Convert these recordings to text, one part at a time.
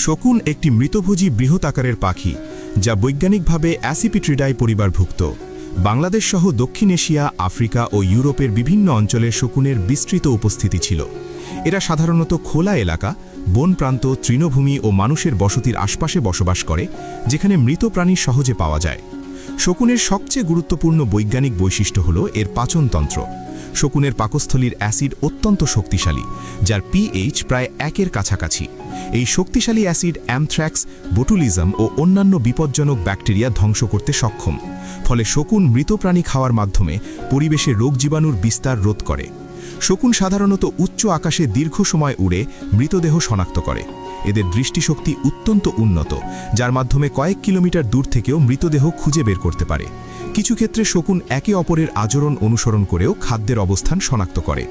শকুন একটি মৃতভোজী বৃহৎ আকারের পাখি যা বৈজ্ঞানিকভাবে অ্যাসিপিট্রিডাই পরিবারভুক্ত। বাংলাদেশ সহ দক্ষিণ এশিয়া, আফ্রিকা ও ইউরোপের বিভিন্ন অঞ্চলে শকুনের বিস্তৃত উপস্থিতি ছিল। এরা সাধারণত খোলা এলাকা, বন প্রান্ত, তৃণভূমি ও মানুষের বসতির আশপাশে বসবাস করে, যেখানে মৃত প্রাণী সহজে পাওয়া যায়। শকুনের সবচেয়ে গুরুত্বপূর্ণ বৈজ্ঞানিক বৈশিষ্ট্য হল এর পাচনতন্ত্র। শকুনের পাকস্থলীর অ্যাসিড অত্যন্ত শক্তিশালী, যার পিএইচ প্রায় 1-এর কাছাকাছি। এই শক্তিশালী অ্যাসিড অ্যামথ্রাক্স, বোটুলিজম ও অন্যান্য বিপজ্জনক ব্যাকটেরিয়া ধ্বংস করতে সক্ষম। ফলে শকুন মৃত প্রাণী খাওয়ার মাধ্যমে পরিবেশে রোগ জীবাণুর বিস্তার রোধ করে। শকুন সাধারণত উচ্চ আকাশে দীর্ঘ সময় উড়ে মৃতদেহ শনাক্ত করে। এদের দৃষ্টিশক্তি অত্যন্ত উন্নত, যার মাধ্যমে কয়েক কিলোমিটার দূর থেকেও মৃতদেহ খুঁজে বের করতে পারে। কিছু ক্ষেত্রে শকুন একে অপরের আচরণ অনুসরণ করেও খাদ্যের অবস্থান শনাক্ত করে।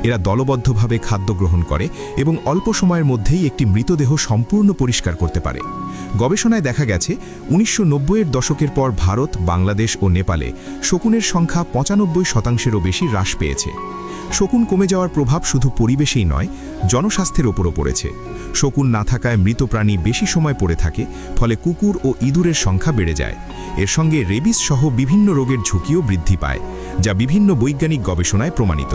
এরা দলবদ্ধভাবে খাদ্য গ্রহণ করে এবং অল্প সময়ের মধ্যেই একটি মৃতদেহ সম্পূর্ণ পরিষ্কার করতে পারে। গবেষণায় দেখা গেছে 1990-এর দশকের পর ভারত, বাংলাদেশ ও নেপালে শকুনের সংখ্যা 95%-এরও বেশি হ্রাস পেয়েছে। শকুন কমে যাওয়ার প্রভাব শুধু পরিবেশেই নয়, জনস্বাস্থ্যের ওপরও পড়েছে। শকুন না থাকায় মৃত প্রাণী বেশি সময় পড়ে থাকে, ফলে কুকুর ও ইঁদুরের সংখ্যা বেড়ে যায়। এর সঙ্গে রেবিস সহ বিভিন্ন রোগের ঝুঁকিও বৃদ্ধি পায়, যা বিভিন্ন বৈজ্ঞানিক গবেষণায় প্রমাণিত।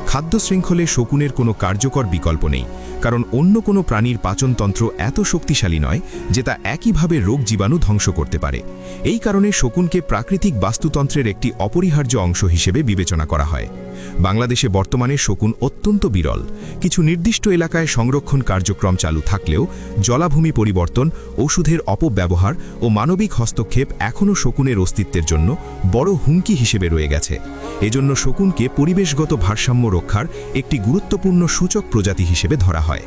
খাদ্য শৃঙ্খলে শকুনের কোনো কার্যকর বিকল্প নেই, কারণ অন্য কোনো প্রাণীর পাচনতন্ত্র এত শক্তিশালী নয় যে তা একইভাবে রোগ জীবাণু ধ্বংস করতে পারে। এই কারণে শকুনকে প্রাকৃতিক বাস্তুতন্ত্রের একটি অপরিহার্য অংশ হিসেবে বিবেচনা করা হয়। বাংলাদেশে বর্তমানে শকুন অত্যন্ত বিরল। কিছু নির্দিষ্ট এলাকায় সংরক্ষণ কার্যক্রম চালু থাকলেও জলাভূমি পরিবর্তন, ওষুধের অপব্যবহার ও মানবিক হস্তক্ষেপ এখনও শকুনের অস্তিত্বের জন্য বড় হুমকি হিসেবে রয়ে গেছে। এজন্য শকুনকে পরিবেশগত ভারসাম্য রক্ষার একটি গুরুত্বপূর্ণ সূচক প্রজাতি হিসেবে ধরা হয়।